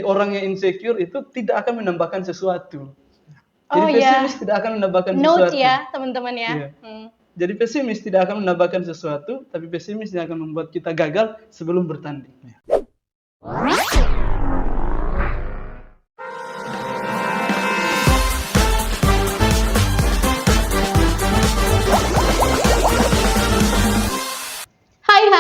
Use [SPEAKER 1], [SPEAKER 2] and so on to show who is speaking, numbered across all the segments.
[SPEAKER 1] Orang yang insecure itu tidak akan menambahkan sesuatu. Jadi pesimis tidak akan menambahkan
[SPEAKER 2] Note
[SPEAKER 1] sesuatu.
[SPEAKER 2] ya teman-teman ya.
[SPEAKER 1] Iya. Jadi pesimis tidak akan menambahkan sesuatu, tapi pesimis yang akan membuat kita gagal sebelum bertanding.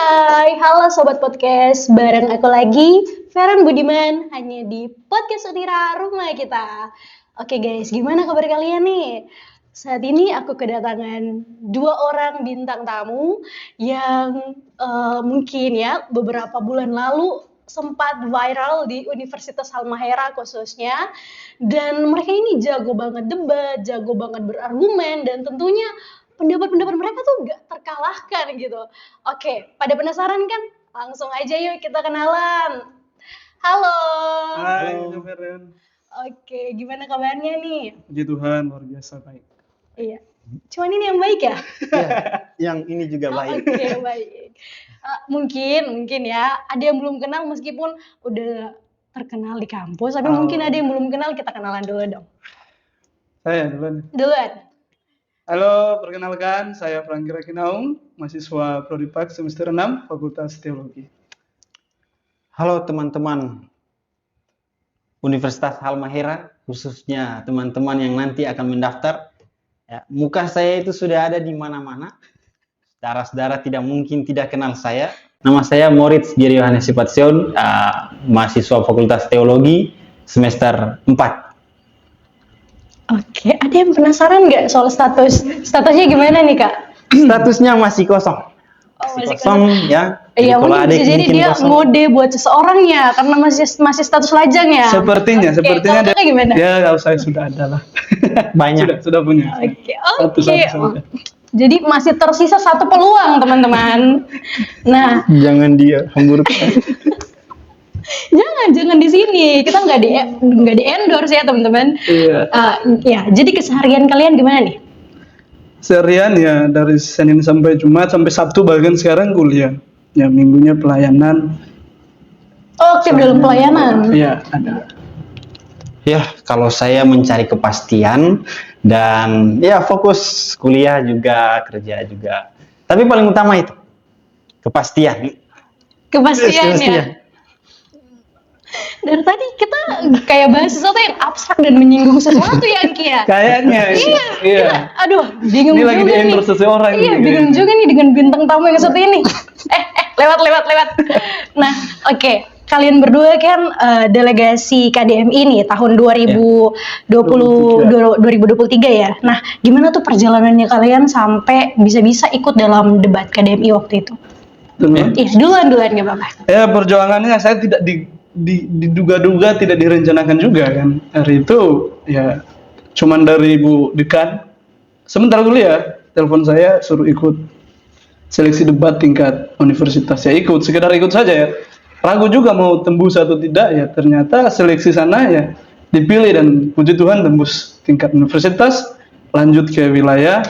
[SPEAKER 2] Hai, halo Sobat Podcast, bareng aku lagi, Feren Budiman, hanya di Podcast Utira Rumah Kita. Oke guys, gimana kabar kalian nih? Saat ini aku kedatangan 2 orang bintang tamu yang mungkin ya beberapa bulan lalu sempat viral di Universitas Halmahera khususnya. Dan mereka ini jago banget debat, jago banget berargumen, dan tentunya pendapat-pendapat mereka tuh gak terkalahkan gitu. Oke, pada penasaran kan? Langsung aja yuk kita kenalan. Halo.
[SPEAKER 1] Hai, Feren.
[SPEAKER 2] Oke, gimana kabarnya nih?
[SPEAKER 1] Puji Tuhan, luar biasa baik.
[SPEAKER 2] Iya. Cuman ini yang baik ya?
[SPEAKER 3] Ya, yang ini juga baik.
[SPEAKER 2] Oke, baik. Mungkin ya, ada yang belum kenal meskipun udah terkenal di kampus, tapi mungkin ada yang belum kenal, kita kenalan dulu dong.
[SPEAKER 1] Saya duluan.
[SPEAKER 2] Duluan.
[SPEAKER 1] Halo, perkenalkan saya Franky Rakinaung, mahasiswa Prodipak semester 6, Fakultas Teologi.
[SPEAKER 3] Halo teman-teman Universitas Halmahera, khususnya teman-teman yang nanti akan mendaftar. Ya, muka saya itu sudah ada di mana-mana. Saudara-saudara tidak mungkin tidak kenal saya. Nama saya Moritz Giri Yohanes Sipatsion, mahasiswa Fakultas Teologi semester 4.
[SPEAKER 2] Oke, ada yang penasaran nggak soal statusnya gimana nih Kak?
[SPEAKER 3] Statusnya masih kosong.
[SPEAKER 2] Masih
[SPEAKER 3] kosong ya.
[SPEAKER 2] Iya, mungkin bisa jadi dia
[SPEAKER 3] kosong.
[SPEAKER 2] mode buat seseorang ya, karena masih status lajang ya.
[SPEAKER 1] Sepertinya
[SPEAKER 2] Kalau gimana?
[SPEAKER 1] Ya, kalau saya sudah ada lah.
[SPEAKER 3] Banyak.
[SPEAKER 1] sudah punya.
[SPEAKER 2] Oke. Jadi masih tersisa 1 peluang teman-teman. Nah,
[SPEAKER 3] Jangan dia hamburkan.
[SPEAKER 2] jangan di sini. Kita nggak di endorse ya teman-teman.
[SPEAKER 1] Iya.
[SPEAKER 2] Ya, jadi keseharian kalian gimana nih?
[SPEAKER 1] Seharian ya dari Senin sampai Jumat sampai Sabtu bahkan sekarang kuliah. Ya minggunya pelayanan.
[SPEAKER 2] Oke, dalam pelayanan.
[SPEAKER 1] Iya, ada.
[SPEAKER 3] Ya, kalau saya mencari kepastian dan ya fokus kuliah juga, kerja juga. Tapi paling utama itu kepastian.
[SPEAKER 2] Kepastian ya. Dari tadi kita kayak bahas sesuatu yang abstrak dan menyinggung sesuatu ya Angki ya.
[SPEAKER 1] Kayaknya.
[SPEAKER 2] Iya. Aduh, bingung
[SPEAKER 1] Ini
[SPEAKER 2] juga
[SPEAKER 1] lagi di endorse seseorang.
[SPEAKER 2] Iya,
[SPEAKER 1] nih.
[SPEAKER 2] bingung juga nih dengan bintang tamu yang satu ini. Lewat. Nah, oke. Kalian berdua kan delegasi KDMI nih tahun 2023 ya. Nah, gimana tuh perjalanannya kalian sampai bisa-bisa ikut dalam debat KDMI waktu itu? Iya, duluan gak apa-apa.
[SPEAKER 1] Ya perjuangannya saya tidak diduga-duga, tidak direncanakan juga kan. Hari itu ya cuman dari Ibu Dekan. Sebentar kuliah, telepon saya suruh ikut seleksi debat tingkat universitas. Ya ikut, sekedar ikut saja ya. Ragu juga mau tembus atau tidak ya. Ternyata seleksi sana ya dipilih dan puji Tuhan tembus tingkat universitas, lanjut ke wilayah,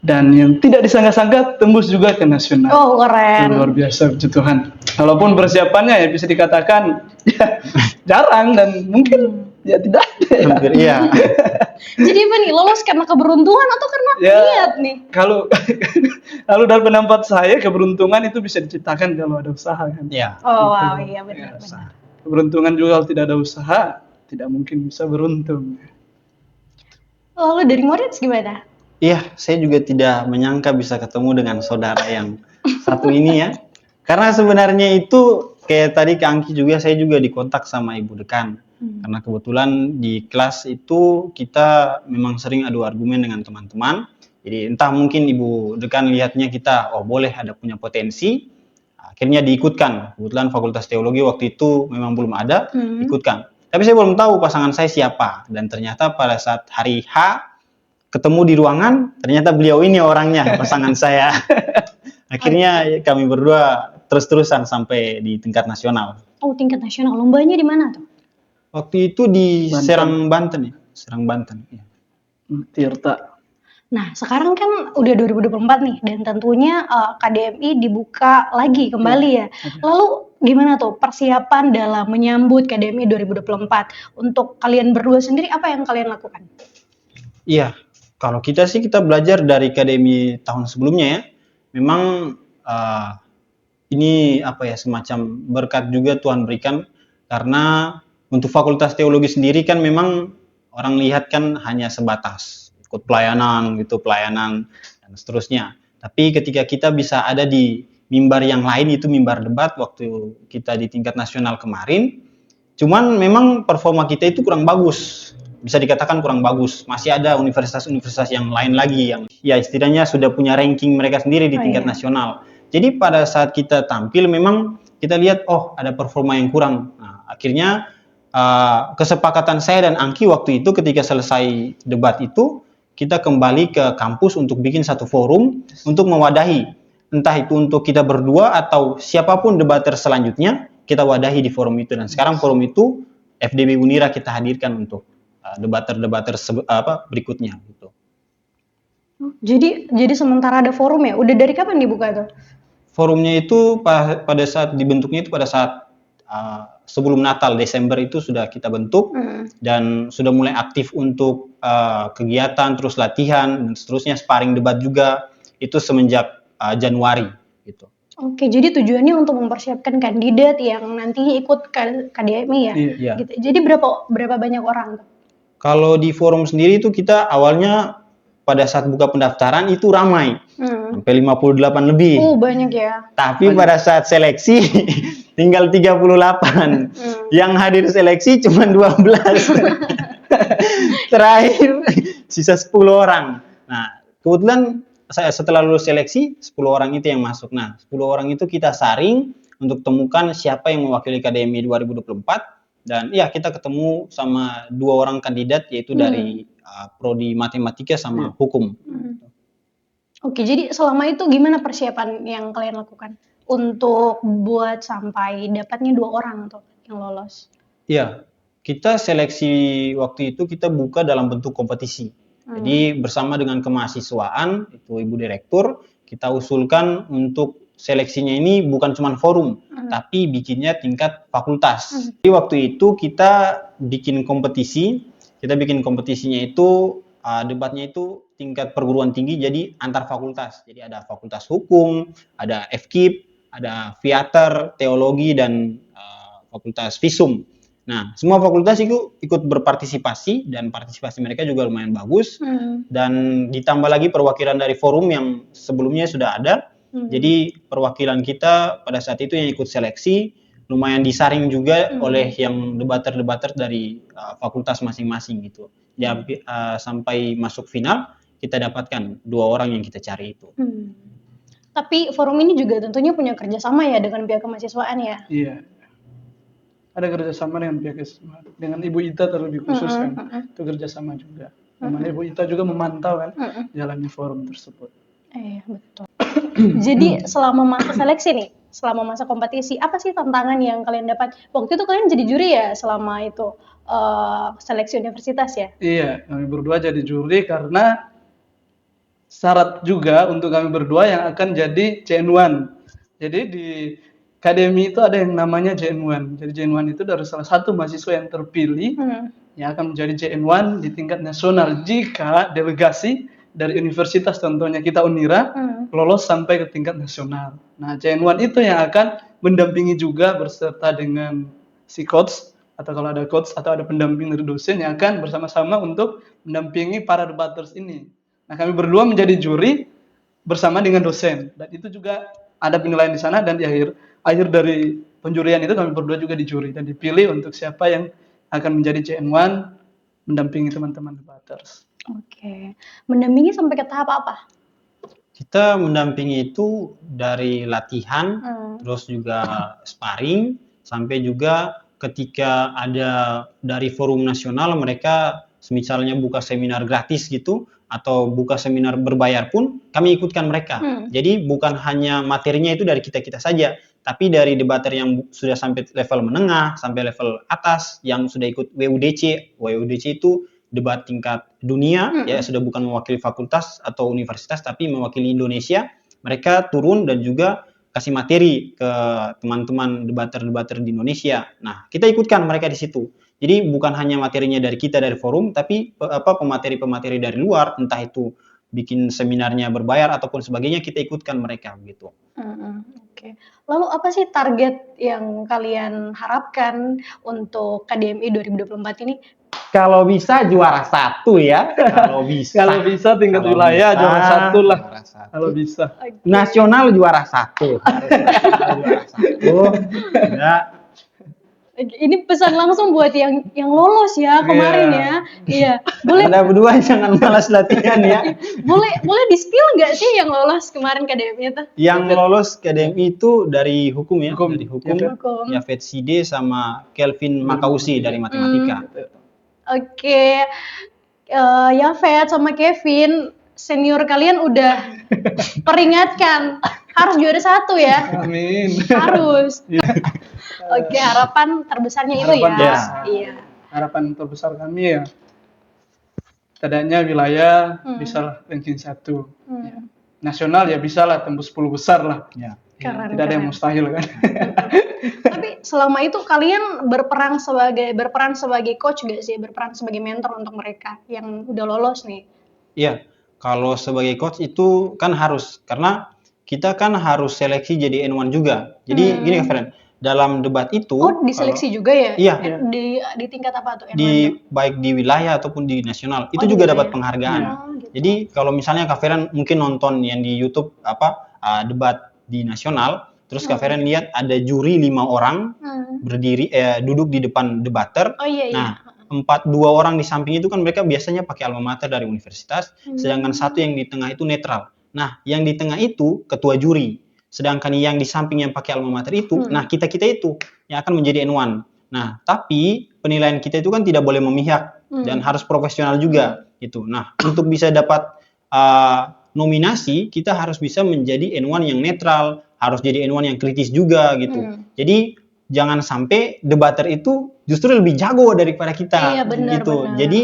[SPEAKER 1] dan yang tidak disangka-sangka tembus juga ke nasional.
[SPEAKER 2] Oh, keren.
[SPEAKER 1] Luar biasa, puji Tuhan. Walaupun persiapannya ya bisa dikatakan ya jarang dan mungkin ya tidak ada.
[SPEAKER 3] Hampir iya.
[SPEAKER 2] Jadi apa nih, lolos karena keberuntungan atau karena niat nih?
[SPEAKER 1] Kalau dari pendapat saya keberuntungan itu bisa diciptakan kalau ada usaha kan.
[SPEAKER 3] Iya.
[SPEAKER 2] Oh wow, iya benar.
[SPEAKER 1] Keberuntungan juga kalau tidak ada usaha tidak mungkin bisa beruntung.
[SPEAKER 2] Lalu dari Moritz gimana?
[SPEAKER 3] Iya, saya juga tidak menyangka bisa ketemu dengan saudara yang satu ini ya. Karena sebenarnya itu kayak tadi ke Angki juga, saya juga dikontak sama Ibu Dekan. Karena kebetulan di kelas itu kita memang sering adu argumen dengan teman-teman. Jadi entah mungkin Ibu Dekan lihatnya kita, oh boleh ada punya potensi, akhirnya diikutkan. Kebetulan Fakultas Teologi waktu itu memang belum ada, ikutkan. Tapi saya belum tahu pasangan saya siapa. Dan ternyata pada saat hari H, ketemu di ruangan, ternyata beliau ini orangnya, pasangan saya. Akhirnya kami berdua terus-terusan sampai di tingkat nasional.
[SPEAKER 2] Oh, tingkat nasional. Lombanya di mana tuh?
[SPEAKER 3] Waktu itu di
[SPEAKER 1] Banten.
[SPEAKER 3] Serang Banten ya. Serang Banten. Ya.
[SPEAKER 1] Tirta.
[SPEAKER 2] Nah, sekarang kan udah 2024 nih, dan tentunya KDMI dibuka lagi kembali ya. Lalu gimana tuh persiapan dalam menyambut KDMI 2024? Untuk kalian berdua sendiri, apa yang kalian lakukan?
[SPEAKER 3] Iya, kalau kita sih kita belajar dari akademi tahun sebelumnya ya. Memang ini apa ya, semacam berkat juga Tuhan berikan, karena untuk Fakultas Teologi sendiri kan memang orang lihat kan hanya sebatas ikut pelayanan gitu, pelayanan dan seterusnya. Tapi ketika kita bisa ada di mimbar yang lain, itu mimbar debat waktu kita di tingkat nasional kemarin, cuman memang performa kita itu kurang bagus. Bisa dikatakan kurang bagus. Masih ada universitas-universitas yang lain lagi yang ya istilahnya sudah punya ranking mereka sendiri di tingkat nasional. Jadi pada saat kita tampil memang kita lihat oh ada performa yang kurang. Nah, akhirnya kesepakatan saya dan Angki waktu itu ketika selesai debat itu kita kembali ke kampus untuk bikin satu forum untuk mewadahi, entah itu untuk kita berdua atau siapapun debater selanjutnya kita wadahi di forum itu. Dan sekarang forum itu FDB Unira kita hadirkan untuk debater-debater berikutnya gitu.
[SPEAKER 2] Jadi sementara ada forum ya? Udah dari kapan dibuka tuh?
[SPEAKER 3] Forumnya itu pada saat dibentuknya itu pada saat sebelum Natal, Desember itu sudah kita bentuk dan sudah mulai aktif untuk kegiatan, terus latihan dan seterusnya, sparring debat juga itu semenjak Januari gitu.
[SPEAKER 2] Oke, jadi tujuannya untuk mempersiapkan kandidat yang nantinya ikut KDMI ya?
[SPEAKER 1] Iya.
[SPEAKER 2] Gitu. Jadi berapa banyak orang tuh?
[SPEAKER 3] Kalau di forum sendiri itu kita awalnya pada saat buka pendaftaran itu ramai, sampai 58 lebih.
[SPEAKER 2] Banyak ya.
[SPEAKER 3] Tapi pada saat seleksi tinggal 38. Yang hadir seleksi cuma 12. Terakhir sisa 10 orang. Nah, kebetulan saya setelah lulus seleksi 10 orang itu yang masuk. Nah, 10 orang itu kita saring untuk temukan siapa yang mewakili KDMI 2024. Dan ya kita ketemu sama 2 orang kandidat yaitu dari prodi matematika sama hukum.
[SPEAKER 2] Oke, jadi selama itu gimana persiapan yang kalian lakukan untuk buat sampai dapatnya 2 orang tuh yang lolos?
[SPEAKER 3] Iya, kita seleksi waktu itu kita buka dalam bentuk kompetisi. Jadi bersama dengan kemahasiswaan, itu Ibu Direktur, kita usulkan untuk seleksinya ini bukan cuma forum, tapi bikinnya tingkat fakultas. Jadi waktu itu kita bikin kompetisi, kompetisinya itu debatnya itu tingkat perguruan tinggi, jadi antar fakultas. Jadi ada fakultas hukum, ada FKIP, ada Theater, teologi, dan fakultas visum. Nah, semua fakultas itu ikut berpartisipasi dan partisipasi mereka juga lumayan bagus. Dan ditambah lagi perwakilan dari forum yang sebelumnya sudah ada. Jadi perwakilan kita pada saat itu yang ikut seleksi lumayan disaring juga oleh yang debater-debater dari fakultas masing-masing gitu. Sampai masuk final kita dapatkan 2 orang yang kita cari itu.
[SPEAKER 2] Tapi forum ini juga tentunya punya kerjasama ya dengan pihak kemahasiswaan ya?
[SPEAKER 1] Iya. Ada kerjasama dengan pihak dengan Ibu Ita terlebih khusus kan, itu kerjasama juga. Namanya Ibu Ita juga memantau kan jalannya forum tersebut.
[SPEAKER 2] Iya betul. Jadi selama masa seleksi nih, selama masa kompetisi, apa sih tantangan yang kalian dapat? Waktu itu kalian jadi juri ya selama itu seleksi universitas ya?
[SPEAKER 1] Iya, kami berdua jadi juri karena syarat juga untuk kami berdua yang akan jadi JN1. Jadi di Akademi itu ada yang namanya JN1. Jadi JN1 itu dari salah satu mahasiswa yang terpilih yang akan menjadi JN1 di tingkat nasional jika delegasi dari universitas, contohnya kita Unira, lolos sampai ke tingkat nasional. Nah, JN1 itu yang akan mendampingi juga berserta dengan si coach, atau kalau ada coach atau ada pendamping dari dosen yang akan bersama-sama untuk mendampingi para debaters ini. Nah, kami berdua menjadi juri bersama dengan dosen, dan itu juga ada penilaian di sana, dan di akhir dari penjurian itu kami berdua juga dijuri dan dipilih untuk siapa yang akan menjadi JN1 mendampingi teman-teman debaters.
[SPEAKER 2] Oke. Mendampingi sampai ke tahap apa?
[SPEAKER 3] Kita mendampingi itu dari latihan, terus juga sparring, sampai juga ketika ada dari forum nasional mereka misalnya buka seminar gratis gitu, atau buka seminar berbayar pun kami ikutkan mereka. Jadi bukan hanya materinya itu dari kita-kita saja, tapi dari debater yang sudah sampai level menengah, sampai level atas, yang sudah ikut WUDC. WUDC itu debat tingkat dunia, ya sudah bukan mewakili fakultas atau universitas, tapi mewakili Indonesia. Mereka turun dan juga kasih materi ke teman-teman debater-debater di Indonesia. Nah, kita ikutkan mereka di situ. Jadi bukan hanya materinya dari kita dari forum, tapi pemateri-pemateri dari luar, entah itu bikin seminarnya berbayar ataupun sebagainya, kita ikutkan mereka gitu.
[SPEAKER 2] Oke. Lalu apa sih target yang kalian harapkan untuk KDMI 2024 ini?
[SPEAKER 3] Kalau bisa juara 1 ya. Kalau bisa.
[SPEAKER 1] Kalau bisa tingkat
[SPEAKER 3] Kalau
[SPEAKER 1] wilayah
[SPEAKER 3] bisa,
[SPEAKER 1] juara 1 lah.
[SPEAKER 3] juara 1.
[SPEAKER 1] Kalau bisa.
[SPEAKER 3] Nasional juara 1. Juara 1. Ya.
[SPEAKER 2] Ini pesan langsung buat yang lolos ya kemarin ya. Iya. Boleh
[SPEAKER 3] Anda berdua jangan malas latihan ya.
[SPEAKER 2] boleh di-spill nggak sih yang lolos kemarin KDMI itu?
[SPEAKER 3] Yang lolos KDMI itu dari hukum ya,
[SPEAKER 1] Hukum.
[SPEAKER 3] dari hukum.
[SPEAKER 2] Hukum.
[SPEAKER 3] Yafet Side sama Kelvin Makausi dari matematika.
[SPEAKER 2] Oke. Yafet sama Kevin, senior kalian udah peringatkan harus juara 1 ya.
[SPEAKER 1] Amin.
[SPEAKER 2] Harus. Oke, harapan terbesarnya itu
[SPEAKER 1] Harapan
[SPEAKER 2] ya.
[SPEAKER 1] terbesar.
[SPEAKER 2] Iya.
[SPEAKER 1] Harapan terbesar kami ya, setidaknya wilayah bisa lah ranking 1. Ya. Nasional ya bisa lah tembus 10 besar lah.
[SPEAKER 3] Ya.
[SPEAKER 2] Keren,
[SPEAKER 1] Tidak ada yang
[SPEAKER 2] keren.
[SPEAKER 1] mustahil kan.
[SPEAKER 2] Tapi selama itu kalian berperan sebagai coach gak sih? Berperan sebagai mentor untuk mereka yang udah lolos nih.
[SPEAKER 3] Iya, kalau sebagai coach itu kan harus, karena kita kan harus seleksi jadi N1 juga. Jadi gini Kak Feren, dalam debat itu
[SPEAKER 2] Oh, diseleksi juga ya?
[SPEAKER 3] Iya.
[SPEAKER 2] Di tingkat apa tuh?
[SPEAKER 3] baik di wilayah ataupun di nasional itu
[SPEAKER 2] di
[SPEAKER 3] juga
[SPEAKER 2] wilayah.
[SPEAKER 3] dapat penghargaan.
[SPEAKER 2] Gitu.
[SPEAKER 3] Jadi kalau misalnya Kak Feren mungkin nonton yang di YouTube debat di nasional, terus Kak Feren lihat ada juri 5 orang berdiri duduk di depan debater.
[SPEAKER 2] Oh iya.
[SPEAKER 3] Nah, 2 orang di samping itu kan mereka biasanya pakai alma mater dari universitas, sedangkan satu yang di tengah itu netral. Nah, yang di tengah itu ketua juri, sedangkan yang di samping yang pakai alma mater itu, nah kita itu yang akan menjadi N1. Nah, tapi penilaian kita itu kan tidak boleh memihak dan harus profesional juga gitu. Nah, untuk bisa dapat nominasi, kita harus bisa menjadi N1 yang netral, harus jadi N1 yang kritis juga gitu. Jadi jangan sampai debater itu justru lebih jago daripada kita.
[SPEAKER 2] Iya, benar,
[SPEAKER 3] gitu.
[SPEAKER 2] benar.
[SPEAKER 3] Jadi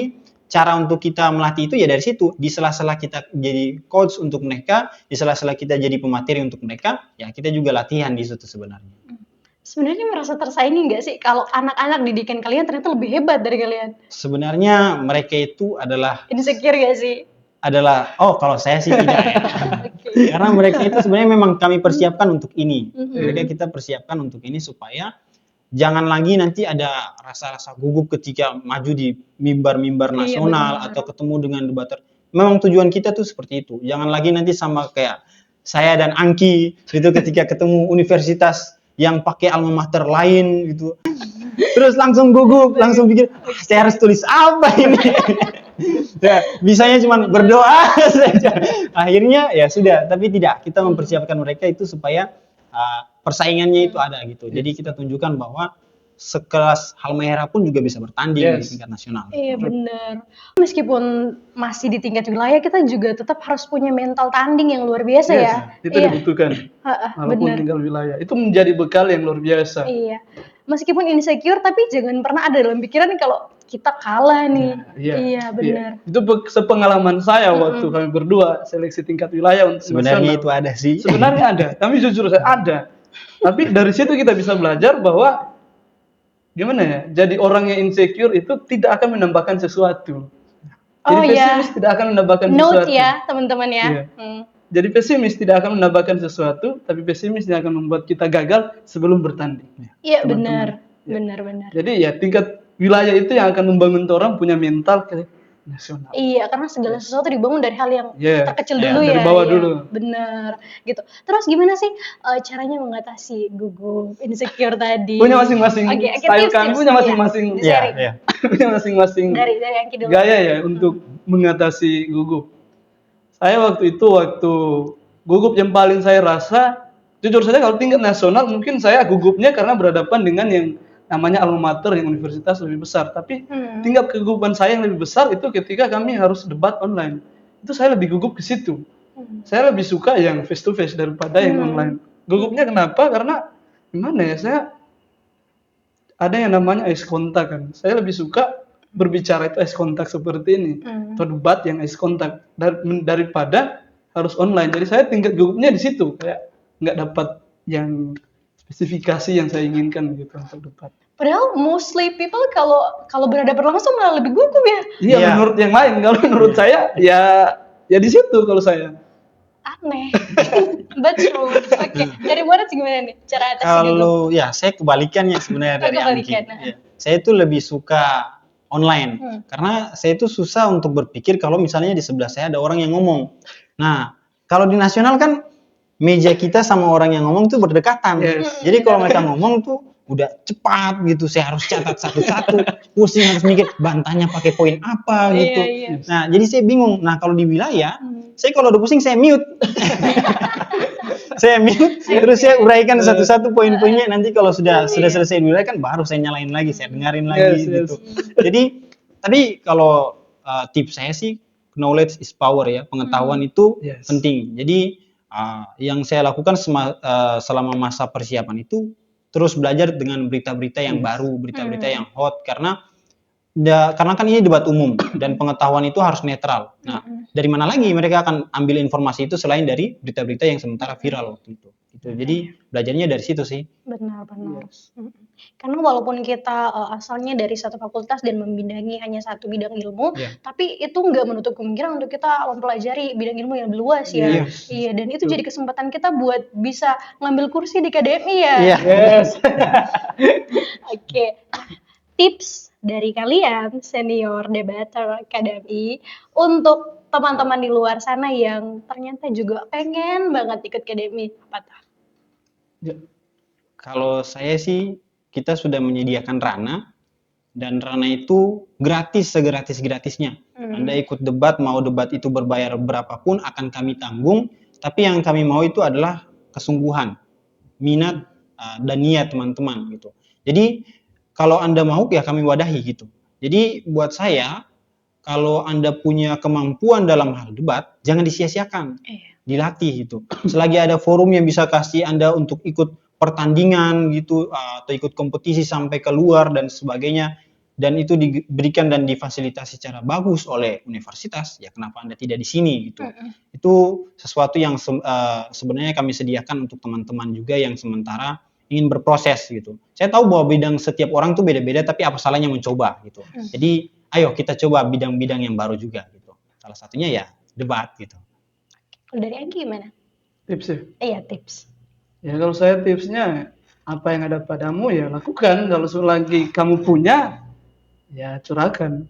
[SPEAKER 3] cara untuk kita melatih itu ya dari situ. Di sela-sela kita jadi coach untuk mereka, di sela-sela kita jadi pemateri untuk mereka, ya kita juga latihan di situ sebenarnya.
[SPEAKER 2] Sebenarnya merasa tersaingi nggak sih kalau anak-anak didikan kalian ternyata lebih hebat dari kalian?
[SPEAKER 3] Sebenarnya mereka itu adalah
[SPEAKER 2] Insecure nggak sih?
[SPEAKER 3] kalau saya sih tidak ya. Karena mereka itu sebenarnya memang kami persiapkan untuk ini. Mereka kita persiapkan untuk ini supaya jangan lagi nanti ada rasa-rasa gugup ketika maju di mimbar-mimbar nasional atau ketemu dengan debater. Memang tujuan kita tuh seperti itu. Jangan lagi nanti sama kayak saya dan Angki gitu ketika ketemu universitas yang pakai alma mater lain gitu. Terus langsung gugup, langsung pikir, saya harus tulis apa ini? Ya, bisanya cuma berdoa saja. Akhirnya ya sudah, tapi tidak. Kita mempersiapkan mereka itu supaya persaingannya itu ada gitu. Jadi kita tunjukkan bahwa sekelas Halmahera pun juga bisa bertanding di tingkat nasional.
[SPEAKER 2] Iya benar. Meskipun masih di tingkat wilayah, kita juga tetap harus punya mental tanding yang luar biasa ya.
[SPEAKER 1] Itu dibutuhkan. Walaupun tinggal wilayah, itu menjadi bekal yang luar biasa.
[SPEAKER 2] Iya. Meskipun insecure, tapi jangan pernah ada dalam pikiran kalau kita kalah nih. Iya benar.
[SPEAKER 1] Itu sepengalaman saya waktu kami berdua seleksi tingkat wilayah untuk
[SPEAKER 3] Sebenarnya
[SPEAKER 1] nasional.
[SPEAKER 3] itu ada sih.
[SPEAKER 1] Sebenarnya ada. Kami jujur saya ada. Tapi dari situ kita bisa belajar bahwa gimana ya? Jadi orang yang insecure itu tidak akan menambahkan sesuatu. Jadi pesimis tidak akan menambahkan sesuatu.
[SPEAKER 2] Note ya teman-teman ya.
[SPEAKER 1] Iya. Jadi pesimis tidak akan menambahkan sesuatu, tapi pesimis yang akan membuat kita gagal sebelum bertanding.
[SPEAKER 2] Iya benar. Benar.
[SPEAKER 1] Jadi ya tingkat wilayah itu yang akan membangun orang punya mental ke nasional.
[SPEAKER 2] Iya, karena segala sesuatu dibangun dari hal yang terkecil dulu
[SPEAKER 1] dari
[SPEAKER 2] ya.
[SPEAKER 1] bawah dulu.
[SPEAKER 2] Bener, gitu. Terus gimana sih caranya mengatasi gugup, insecure tadi?
[SPEAKER 1] Punya masing-masing style kami, punya masing-masing punya masing-masing
[SPEAKER 2] dari yang dulu.
[SPEAKER 1] gaya ya untuk mengatasi gugup. Saya waktu gugup yang paling saya rasa, jujur saja kalau tingkat nasional mungkin saya gugupnya karena berhadapan dengan yang namanya alma mater yang universitas lebih besar. Tapi tingkat kegugupan saya yang lebih besar itu ketika kami harus debat online. Itu saya lebih gugup ke situ. Saya lebih suka yang face to face daripada yang online. Gugupnya kenapa? Karena gimana ya, saya ada yang namanya ice contact kan. Saya lebih suka berbicara itu eye contact seperti ini, atau debat yang eye contact daripada harus online. Jadi saya tingkat gugupnya di situ, kayak nggak dapat yang spesifikasi yang saya inginkan gitu untuk debat.
[SPEAKER 2] Padahal mostly people kalau berhadapan langsung malah lebih gugup ya.
[SPEAKER 1] Iya,
[SPEAKER 3] Iya.
[SPEAKER 1] menurut yang lain. Kalau menurut saya ya di situ kalau saya.
[SPEAKER 2] Aneh. But true. Oke. Dari Moritz gimana nih cara atasi gugup?
[SPEAKER 3] Kalau ya saya kebalikannya sebenarnya dari Angki.
[SPEAKER 2] Kebalikan,
[SPEAKER 3] Ya. Saya itu lebih suka online karena saya itu susah untuk berpikir kalau misalnya di sebelah saya ada orang yang ngomong. Nah, kalau di nasional kan meja kita sama orang yang ngomong tuh berdekatan.
[SPEAKER 1] Yes.
[SPEAKER 3] Jadi kalau mereka ngomong tuh udah cepat gitu, saya harus catat satu-satu, pusing harus mikir bantahnya pakai poin apa gitu.
[SPEAKER 2] Iya.
[SPEAKER 3] Nah, jadi saya bingung. Nah, kalau di wilayah, saya kalau udah pusing saya mute. Saya mute, terus saya uraikan satu-satu poin-poinnya. Nanti kalau sudah selesai diuraikan, baru saya nyalain lagi, saya dengarin lagi
[SPEAKER 1] Yes,
[SPEAKER 3] gitu. Jadi, tapi kalau tips saya sih, knowledge is power ya, pengetahuan itu
[SPEAKER 1] Yes.
[SPEAKER 3] penting. Jadi yang saya lakukan selama masa persiapan itu terus belajar dengan berita-berita yang baru, berita-berita yang hot karena kan ini debat umum dan pengetahuan itu harus netral. Nah, dari mana lagi mereka akan ambil informasi itu selain dari berita-berita yang sementara viral waktu itu. Gitu. Jadi belajarnya dari situ sih.
[SPEAKER 2] Benar. Karena walaupun kita asalnya dari satu fakultas dan membidangi hanya satu bidang ilmu, tapi itu nggak menutup kemungkinan untuk kita mempelajari bidang ilmu yang lebih luas ya. Iya, dan itu jadi kesempatan kita buat bisa ngambil kursi di KDMI ya.
[SPEAKER 3] Iya.
[SPEAKER 1] Yes.
[SPEAKER 2] Oke. Tips dari kalian senior debater KDMI untuk teman-teman di luar sana yang ternyata juga pengen banget ikut KDMI apa tuh?
[SPEAKER 1] Ya.
[SPEAKER 3] Kalau saya sih kita sudah menyediakan Rana dan Rana itu gratis segratis-gratisnya. Anda ikut debat, mau debat itu berbayar berapapun akan kami tanggung, tapi yang kami mau itu adalah kesungguhan, minat dan niat teman-teman gitu. Jadi kalau Anda mau ya kami wadahi gitu. Jadi buat saya kalau Anda punya kemampuan dalam hal debat, jangan disia-siakan. Dilatih gitu. Selagi ada forum yang bisa kasih Anda untuk ikut pertandingan gitu atau ikut kompetisi sampai keluar dan sebagainya dan itu diberikan dan difasilitasi secara bagus oleh universitas, ya kenapa Anda tidak di sini gitu. Itu sesuatu yang sebenarnya kami sediakan untuk teman-teman juga yang sementara ingin berproses gitu. Saya tahu bahwa bidang setiap orang tuh beda-beda, tapi apa salahnya mencoba gitu. Jadi ayo kita coba bidang-bidang yang baru juga gitu. Salah satunya ya debat gitu.
[SPEAKER 2] Kalau dari Anggi gimana?
[SPEAKER 1] Tips ya.
[SPEAKER 2] Iya, tips.
[SPEAKER 1] Ya kalau saya tipsnya apa yang ada padamu ya lakukan. Kalau selagi kamu punya ya curahkan.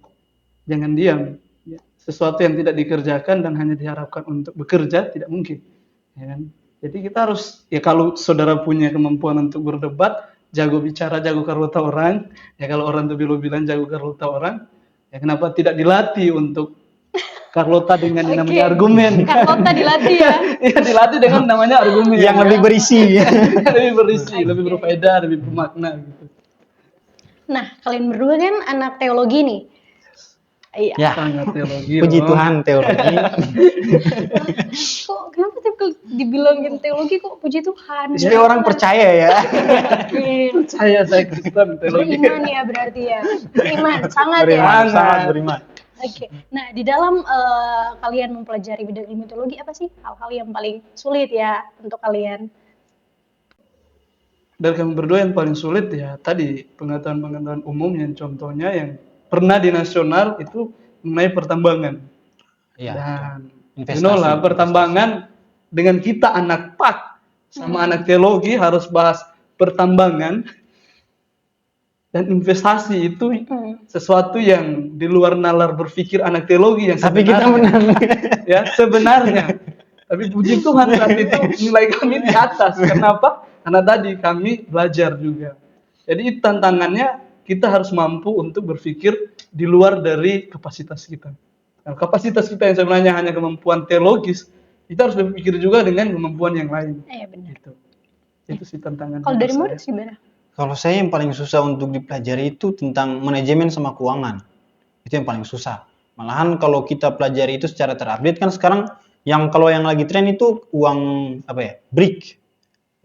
[SPEAKER 1] Jangan diam. Ya, sesuatu yang tidak dikerjakan dan hanya diharapkan untuk bekerja tidak mungkin. Ya kan? Jadi kita harus ya kalau saudara punya kemampuan untuk berdebat, jago bicara, jago karota orang. Ya kalau orang tuh bilang jago karota orang, ya kenapa tidak dilatih untuk Carlota dengan yang namanya argumen.
[SPEAKER 2] Carlota dilatih ya.
[SPEAKER 1] Iya, dilatih dengan namanya argumen.
[SPEAKER 3] Yang lebih berisi.
[SPEAKER 1] Lebih berisi, lebih berfaedah, lebih bermakna gitu.
[SPEAKER 2] Nah, kalian berdua kan anak teologi nih. Iya.
[SPEAKER 3] Ya,
[SPEAKER 1] Sangat teologi.
[SPEAKER 3] puji
[SPEAKER 1] loh.
[SPEAKER 3] Tuhan teologi.
[SPEAKER 2] Kok kenapa tiap kali dibilangin teologi kok puji Tuhan?
[SPEAKER 3] Jadi orang percaya ya.
[SPEAKER 1] Saya Kristen teologi.
[SPEAKER 2] Beriman ya berarti ya. Beriman, sangat ya.
[SPEAKER 3] Beriman, sangat beriman.
[SPEAKER 2] Oke. Nah, di dalam kalian mempelajari bidang ilmu teologi apa sih hal-hal yang paling sulit ya untuk kalian?
[SPEAKER 1] Dari kami berdua yang paling sulit ya tadi pengetahuan-pengetahuan umum yang contohnya yang pernah di nasional itu mengenai pertambangan.
[SPEAKER 3] Iya.
[SPEAKER 1] Dan
[SPEAKER 3] Investasi.
[SPEAKER 1] you know lah pertambangan dengan kita anak PAK sama anak teologi harus bahas pertambangan dan investasi itu sesuatu yang di luar nalar berpikir anak teologi yang
[SPEAKER 3] Tapi kita
[SPEAKER 1] sebenarnya.
[SPEAKER 3] menang.
[SPEAKER 1] Ya sebenarnya. Tapi puji Tuhan saat itu nilai kami di atas. Kenapa? Karena tadi kami belajar juga. Jadi tantangannya kita harus mampu untuk berpikir di luar dari kapasitas kita. Nah, kapasitas kita yang sebenarnya hanya kemampuan teologis, kita harus berpikir juga dengan kemampuan yang lain.
[SPEAKER 2] Iya benar.
[SPEAKER 1] Gitu. Itu sih tantangan.
[SPEAKER 2] Kalau dari
[SPEAKER 1] menurut
[SPEAKER 2] Moritz gimana?
[SPEAKER 3] Kalau saya yang paling susah untuk dipelajari itu tentang manajemen sama keuangan. Itu yang paling susah. Malahan kalau kita pelajari itu secara terupdate kan sekarang kalau yang lagi tren itu uang apa ya? BRIC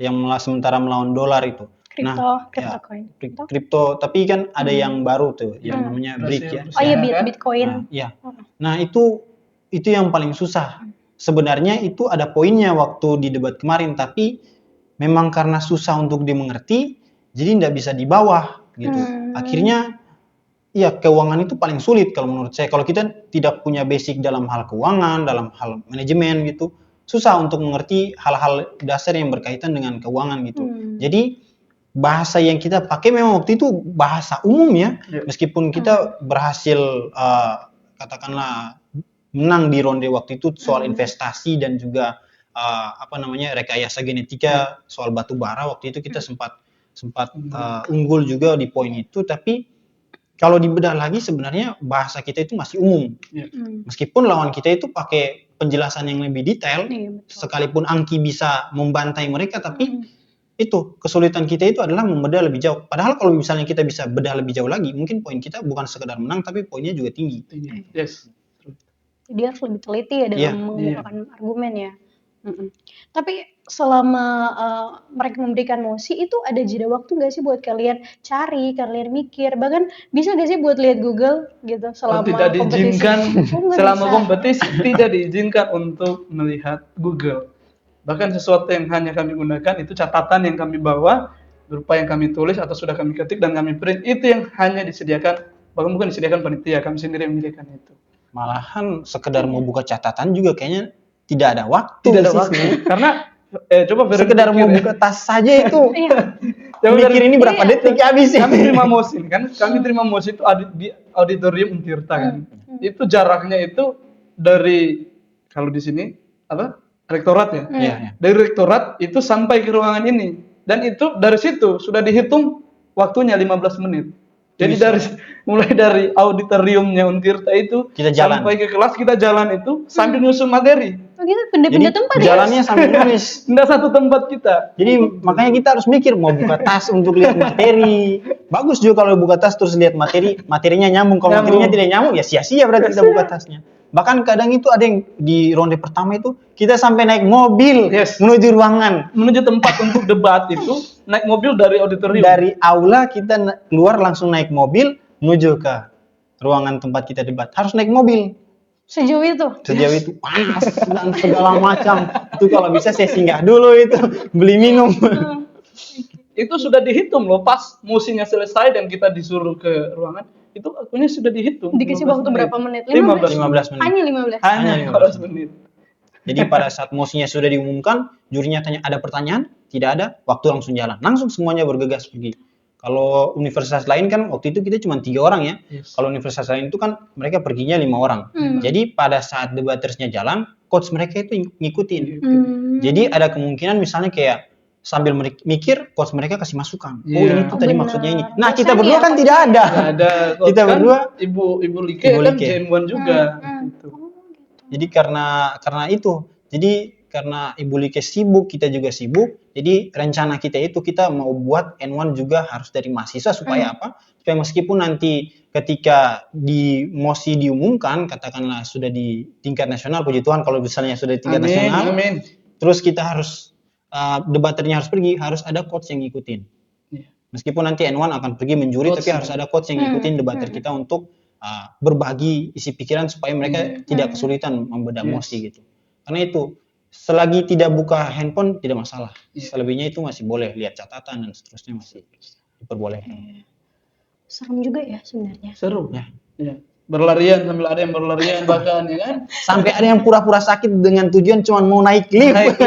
[SPEAKER 3] yang sementara melawan dolar itu.
[SPEAKER 2] Crypto coin.
[SPEAKER 3] kripto, tapi kan ada yang baru tuh yang namanya Brick ya.
[SPEAKER 2] Oh iya,
[SPEAKER 1] Kan?
[SPEAKER 2] Bitcoin.
[SPEAKER 3] Nah, iya. Nah, itu yang paling susah. Sebenarnya itu ada poinnya waktu di debat kemarin, tapi memang karena susah untuk dimengerti, jadi nggak bisa di bawah gitu. Akhirnya ya keuangan itu paling sulit kalau menurut saya. Kalau kita tidak punya basic dalam hal keuangan, dalam hal manajemen gitu, susah untuk mengerti hal-hal dasar yang berkaitan dengan keuangan gitu. Jadi bahasa yang kita pakai memang waktu itu bahasa umum ya. Meskipun kita berhasil katakanlah menang di ronde waktu itu soal investasi dan juga rekayasa genetika soal batu bara, waktu itu kita sempat unggul juga di poin itu, tapi kalau dibedah lagi sebenarnya bahasa kita itu masih umum. Meskipun lawan kita itu pakai penjelasan yang lebih detail, sekalipun Angki bisa membantai mereka, tapi itu kesulitan kita itu adalah membedah lebih jauh. Padahal kalau misalnya kita bisa bedah lebih jauh lagi, mungkin poin kita bukan sekedar menang, tapi poinnya juga tinggi.
[SPEAKER 1] Yes.
[SPEAKER 2] Jadi harus lebih teliti ya dalam menggunakan argumen ya. Tapi selama mereka memberikan mosi itu ada jeda waktu nggak sih buat kalian cari, kalian mikir, bahkan bisa nggak sih buat lihat Google gitu selama
[SPEAKER 1] tidak
[SPEAKER 2] kompetisi?
[SPEAKER 1] diizinkan
[SPEAKER 2] Nggak
[SPEAKER 1] selama
[SPEAKER 2] bisa.
[SPEAKER 1] kompetisi tidak diizinkan untuk melihat Google. Bahkan sesuatu yang hanya kami gunakan itu catatan yang kami bawa berupa yang kami tulis atau sudah kami ketik dan kami print, itu yang hanya disediakan, bahkan bukan disediakan panitia, kami sendiri yang menyediakan itu.
[SPEAKER 3] Malahan sekedar mau buka catatan juga kayaknya tidak ada waktu.
[SPEAKER 1] Tidak ada
[SPEAKER 3] sih
[SPEAKER 1] waktu.
[SPEAKER 3] sebenarnya.
[SPEAKER 1] Karena coba
[SPEAKER 3] Sekedar mau buka tas saja itu
[SPEAKER 1] Coba
[SPEAKER 3] mikir ini berapa detik habis ya.
[SPEAKER 1] Kami terima mosi kan, kami terima mosi itu di auditorium Untirta kan. Itu jaraknya itu dari, kalau di sini rektorat ya.
[SPEAKER 3] Iya.
[SPEAKER 1] Dari rektorat itu sampai ke ruangan ini, dan itu dari situ sudah dihitung waktunya 15 menit. Jadi mulai dari auditoriumnya Untirta itu
[SPEAKER 3] Kita jalan.
[SPEAKER 1] sampai ke kelas kita jalan itu sambil nyusun materi.
[SPEAKER 2] Oh gitu, pindah-pindah tempat ya?
[SPEAKER 3] Jalannya sambil nulis.
[SPEAKER 1] Tidak satu tempat kita.
[SPEAKER 3] Jadi makanya kita harus mikir mau buka tas untuk lihat materi. Bagus juga kalau buka tas terus lihat materinya nyambung. Kalau materinya tidak nyambung ya sia-sia berarti kita buka tasnya. Bahkan kadang itu ada yang di ronde pertama itu kita sampai naik mobil menuju ruangan,
[SPEAKER 1] menuju tempat untuk debat itu naik mobil dari auditorium.
[SPEAKER 3] Dari aula kita keluar langsung naik mobil menuju ke ruangan tempat kita debat. Harus naik mobil.
[SPEAKER 2] Sejauh itu?
[SPEAKER 3] Sejauh itu panas dan segala macam. Itu kalau bisa saya singgah dulu itu beli minum.
[SPEAKER 1] Itu sudah dihitung loh, pas musinya selesai dan kita disuruh ke ruangan, itu akunya sudah dihitung.
[SPEAKER 2] Dikasih waktu berapa menit?
[SPEAKER 3] 15 menit.
[SPEAKER 2] Hanya 15?
[SPEAKER 1] Hanya 15 menit.
[SPEAKER 3] Jadi pada saat musinya sudah diumumkan, jurinya tanya ada pertanyaan, tidak ada, waktu langsung jalan. Langsung semuanya bergegas pergi. Kalau universitas lain kan waktu itu kita cuma 3 orang ya. Kalau universitas lain itu kan mereka perginya 5 orang. Jadi pada saat debatersnya jalan, coach mereka itu ngikutin. Jadi ada kemungkinan misalnya kayak sambil mikir, coach mereka kasih masukan. Oh ini tuh tadi maksudnya ini. Nah kita berdua kan tidak ada. Kita berdua
[SPEAKER 1] Ibu Like kan Gen1 juga. Gitu.
[SPEAKER 3] Jadi karena itu, jadi karena Ibu Like sibuk, kita juga sibuk. Jadi rencana kita itu kita mau buat N1 juga harus dari mahasiswa supaya apa? Supaya meskipun nanti ketika di mosi diumumkan, katakanlah sudah di tingkat nasional, puji Tuhan kalau misalnya sudah di tingkat nasional, terus kita harus debaternya harus pergi, harus ada coach yang ngikutin. Meskipun nanti N1 akan pergi menjuri, tapi harus ada coach yang ngikutin debater kita untuk berbagi isi pikiran supaya mereka tidak kesulitan membedah mosi gitu. Karena itu selagi tidak buka handphone tidak masalah. Selebihnya itu masih boleh lihat catatan dan seterusnya masih diperbolehkan.
[SPEAKER 2] Serem juga ya sebenarnya.
[SPEAKER 1] Seru ya. Berlarian sambil ada yang berlarian bahkan ya kan.
[SPEAKER 3] Sampai ada yang pura-pura sakit dengan tujuan cuma mau naik lift.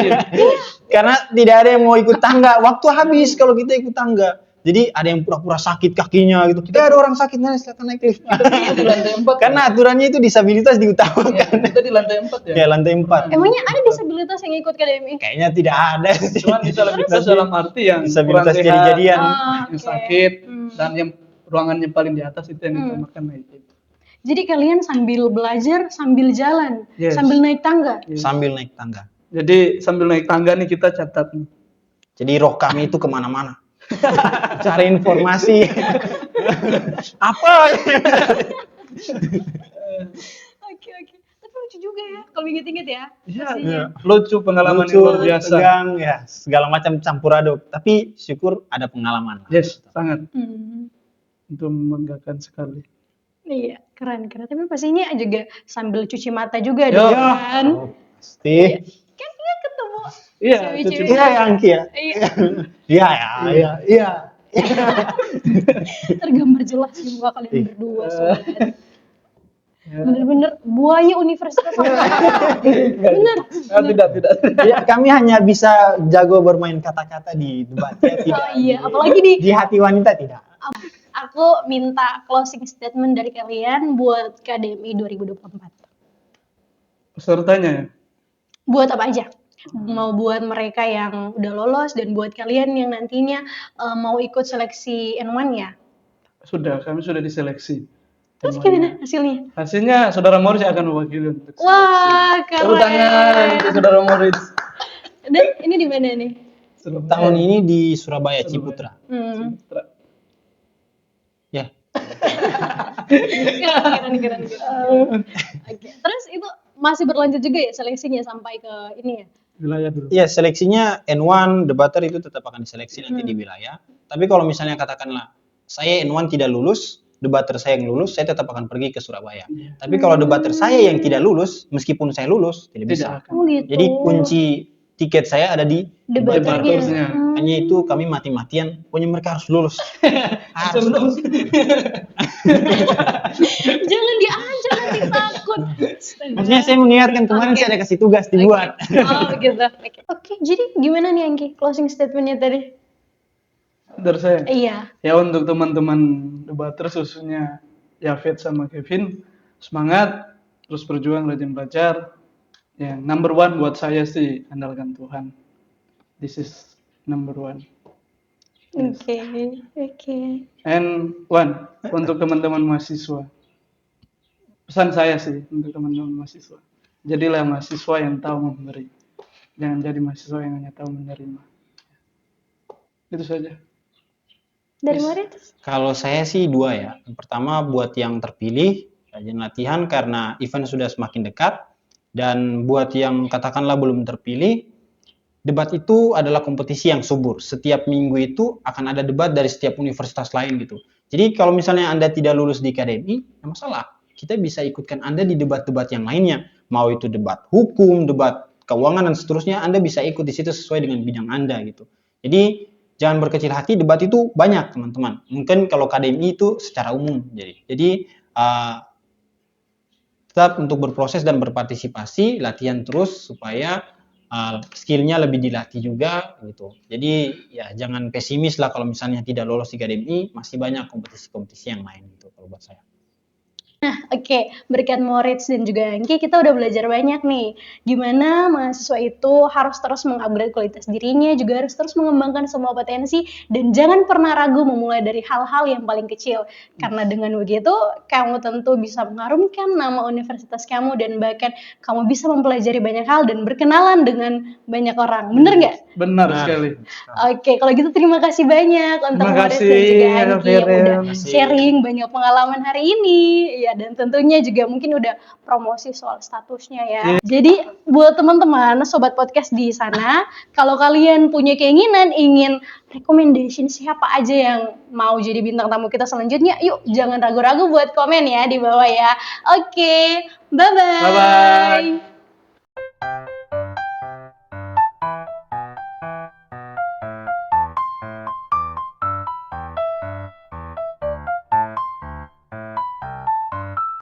[SPEAKER 3] Karena tidak ada yang mau ikut tangga. Waktu habis kalau kita ikut tangga. Jadi ada yang pura-pura sakit kakinya gitu. Kita ada orang sakit silakan naik lift.
[SPEAKER 1] Kita di lantai 4.
[SPEAKER 3] Karena aturannya itu disabilitas diutamakan.
[SPEAKER 1] Kita di lantai 4 ya.
[SPEAKER 3] Ya lantai 4.
[SPEAKER 2] Emangnya ada disabilitas yang ikut KDMI?
[SPEAKER 3] Kayaknya tidak ada sih.
[SPEAKER 1] Cuman disabilitas dalam arti yang
[SPEAKER 3] disabilitas
[SPEAKER 1] kurang sehat,
[SPEAKER 3] jadi-jadian.
[SPEAKER 1] yang sakit, dan yang ruangannya paling di atas itu yang ditamakan naik itu.
[SPEAKER 2] Jadi kalian sambil belajar, sambil jalan, sambil naik tangga?
[SPEAKER 3] Sambil naik tangga.
[SPEAKER 1] Jadi sambil naik tangga nih kita catat nih.
[SPEAKER 3] Jadi roh kami itu kemana-mana. Cari informasi. Apa?
[SPEAKER 2] Oke. Tapi lucu juga ya kalau kalau inget-inget ya.
[SPEAKER 1] Iya,
[SPEAKER 2] pastinya.
[SPEAKER 1] lucu pengalaman
[SPEAKER 3] Lucu,
[SPEAKER 1] yang luar biasa.
[SPEAKER 3] tegang, ya segala macam campur aduk. Tapi syukur ada pengalaman.
[SPEAKER 1] Yes, sangat
[SPEAKER 2] Hmm.
[SPEAKER 1] itu membanggakan sekali.
[SPEAKER 2] Iya, keren. Tapi pastinya juga sambil cuci mata juga
[SPEAKER 1] Yo.
[SPEAKER 2] dong kan.
[SPEAKER 3] Oh, pasti.
[SPEAKER 2] Kan dia ketemu
[SPEAKER 1] Iya,
[SPEAKER 2] cewek-cewek.
[SPEAKER 3] Iya ya Angki ya.
[SPEAKER 2] Iya,
[SPEAKER 3] Iya ya, iya.
[SPEAKER 2] tergambar jelas di muka kalian berdua sobat.
[SPEAKER 1] Ya.
[SPEAKER 2] Bener-bener buaya universitas. Bener.
[SPEAKER 1] Tidak.
[SPEAKER 3] Ya, kami hanya bisa jago bermain kata-kata di debat ya, tidak.
[SPEAKER 2] Oh iya, apalagi
[SPEAKER 3] Di hati wanita tidak.
[SPEAKER 2] aku minta closing statement dari kalian buat KDMI 2024.
[SPEAKER 1] Pesertanya ya.
[SPEAKER 2] Buat apa aja? Mau buat mereka yang udah lolos dan buat kalian yang nantinya mau ikut seleksi N1 ya.
[SPEAKER 1] Kami sudah diseleksi.
[SPEAKER 2] Terus gimana hasilnya?
[SPEAKER 1] Hasilnya saudara Morris akan mewakili untuk seleksi.
[SPEAKER 2] Wah,
[SPEAKER 1] Tepuk tangan
[SPEAKER 2] keren.
[SPEAKER 1] untuk saudara Morris.
[SPEAKER 2] Dan ini di mana nih?
[SPEAKER 3] Tahun ini di Surabaya Ciputra. Ya.
[SPEAKER 2] Keren. Oke. Terus itu masih berlanjut juga ya seleksinya sampai ke ini ya?
[SPEAKER 1] Wilayah dulu.
[SPEAKER 3] Iya, seleksinya N1 debater itu tetap akan diseleksi nanti di wilayah. Tapi kalau misalnya katakanlah saya N1 tidak lulus, debater saya yang lulus, saya tetap akan pergi ke Surabaya. Tapi kalau debater saya yang tidak lulus, meskipun saya lulus, tidak bisa.
[SPEAKER 1] Tidak akan.
[SPEAKER 2] Oh gitu.
[SPEAKER 3] Jadi kunci tiket saya ada di debater.
[SPEAKER 1] Debaternya.
[SPEAKER 3] Hanya itu kami mati-matian, pokoknya mereka harus lulus. Harus lulus.
[SPEAKER 2] Jangan diancam nanti takut.
[SPEAKER 3] Maksudnya saya mengingatkan kemarin saya ada kasih tugas dibuat.
[SPEAKER 2] Oh gitu. Oke, jadi gimana nih Angki closing statementnya tadi?
[SPEAKER 1] Dari saya.
[SPEAKER 2] Iya.
[SPEAKER 1] Ya untuk teman-teman debater khususnya Yafet sama Kevin, semangat, terus berjuang, rajin belajar. Ya, number one buat saya sih andalkan Tuhan. This is number one.
[SPEAKER 2] Oke.
[SPEAKER 1] And one untuk teman-teman mahasiswa. Pesan saya sih untuk teman-teman mahasiswa. Jadilah mahasiswa yang tahu memberi. Jangan jadi mahasiswa yang hanya tahu menerima. Itu saja.
[SPEAKER 2] Dari Moritz?
[SPEAKER 3] Kalau saya sih dua ya. Yang pertama buat yang terpilih, rajin latihan karena event sudah semakin dekat. Dan buat yang katakanlah belum terpilih, debat itu adalah kompetisi yang subur. Setiap minggu itu akan ada debat dari setiap universitas lain gitu. Jadi kalau misalnya Anda tidak lulus di KDMI, ya masalah. Kita bisa ikutkan Anda di debat-debat yang lainnya. Mau itu debat hukum, debat keuangan, dan seterusnya. Anda bisa ikut di situ sesuai dengan bidang Anda gitu. Jadi jangan berkecil hati, debat itu banyak teman-teman. Mungkin kalau KDMI itu secara umum. Jadi tetap untuk berproses dan berpartisipasi, latihan terus supaya skillnya lebih dilatih juga gitu. Jadi ya jangan pesimis lah kalau misalnya tidak lolos di KDMI, masih banyak kompetisi-kompetisi yang lain gitu kalau buat saya.
[SPEAKER 2] Oke, berkat Moritz dan juga Angki, kita udah belajar banyak nih. Gimana mahasiswa itu harus terus mengupgrade kualitas dirinya, juga harus terus mengembangkan semua potensi, dan jangan pernah ragu memulai dari hal-hal yang paling kecil. Karena dengan begitu, kamu tentu bisa mengharumkan nama universitas kamu, dan bahkan kamu bisa mempelajari banyak hal dan berkenalan dengan banyak orang. Bener nggak?
[SPEAKER 1] Benar sekali.
[SPEAKER 2] Oke, kalau gitu terima kasih banyak untuk
[SPEAKER 1] Terima
[SPEAKER 2] Moritz dan
[SPEAKER 1] kasih,
[SPEAKER 2] juga Angki yang udah
[SPEAKER 3] Terima kasih.
[SPEAKER 2] sharing banyak pengalaman hari ini. Ya, dan tentunya juga mungkin udah promosi soal statusnya ya. Jadi buat teman-teman sobat podcast di sana, kalau kalian punya keinginan ingin recommendation siapa aja yang mau jadi bintang tamu kita selanjutnya, yuk jangan ragu-ragu buat komen ya di bawah ya. Oke, bye-bye.
[SPEAKER 1] Bye-bye.